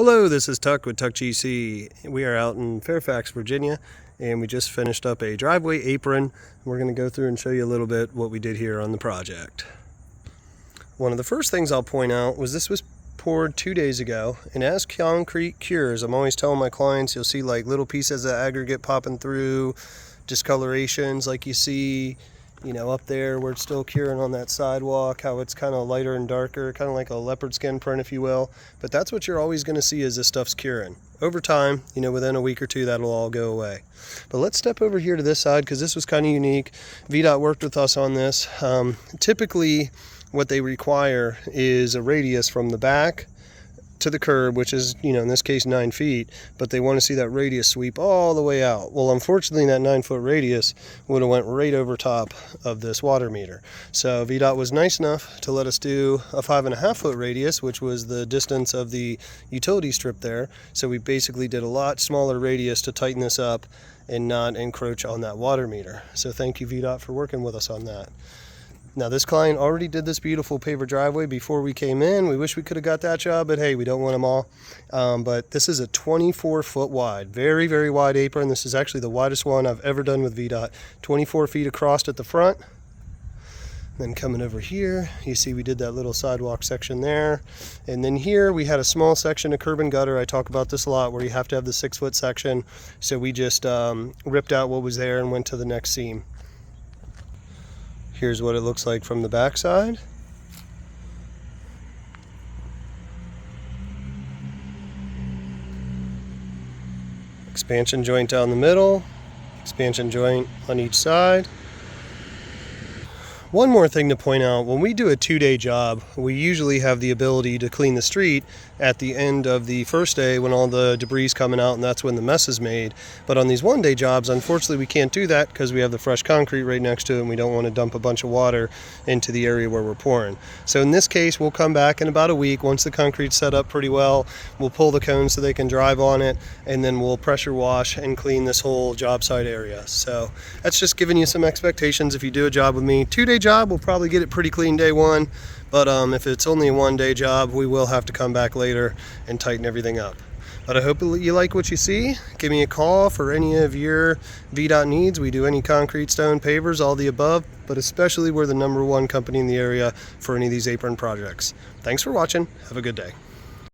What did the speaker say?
Hello, this is Tuck with Tuck GC. We are out in Fairfax, Virginia, and we just finished up a driveway apron. We're going to go through and show you a little bit what we did here on the project. One of the first things I'll point out was this was poured 2 days ago, and as concrete cures, I'm always telling my clients you'll see like little pieces of aggregate popping through, discolorations like you see up there where it's still curing on that sidewalk, how it's kind of lighter and darker, kind of like a leopard skin print, if you will. But that's what you're always going to see as this stuff's curing. Over time, within a week or two, that'll all go away. But let's step over here to this side because this was kind of unique. VDOT worked with us on this. Typically, what they require is a radius from the back to the curb, which is, in this case 9 feet, but they want to see that radius sweep all the way out. Well, unfortunately, that 9-foot radius would have went right over top of this water meter. So VDOT was nice enough to let us do a 5.5-foot radius, which was the distance of the utility strip there. So we basically did a lot smaller radius to tighten this up and not encroach on that water meter. So thank you, VDOT, for working with us on that. Now, this client already did this beautiful paver driveway before we came in. We wish we could have got that job, but hey, we don't want them all. But this is a 24-foot wide, very, very wide apron. This is actually the widest one I've ever done with VDOT. 24 feet across at the front. Then coming over here, you see we did that little sidewalk section there. And then here we had a small section of curb and gutter. I talk about this a lot where you have to have the 6-foot section. So we just ripped out what was there and went to the next seam. Here's what it looks like from the back side. Expansion joint down the middle, expansion joint on each side. One more thing to point out, when we do a 2-day job, we usually have the ability to clean the street at the end of the first day when all the debris is coming out and that's when the mess is made. But on these 1-day jobs, unfortunately, we can't do that because we have the fresh concrete right next to it and we don't want to dump a bunch of water into the area where we're pouring. So in this case, we'll come back in about a week. Once the concrete's set up pretty well, we'll pull the cones so they can drive on it, and then we'll pressure wash and clean this whole job site area. So that's just giving you some expectations if you do a job with me. 2-day job, we'll probably get it pretty clean day one, but if it's only a 1-day job, we will have to come back later and tighten everything up. But I hope you like what you see. Give me a call for any of your VDOT needs. We do any concrete, stone, pavers, all the above, but especially we're the #1 company in the area for any of these apron projects. Thanks for watching. Have a good day.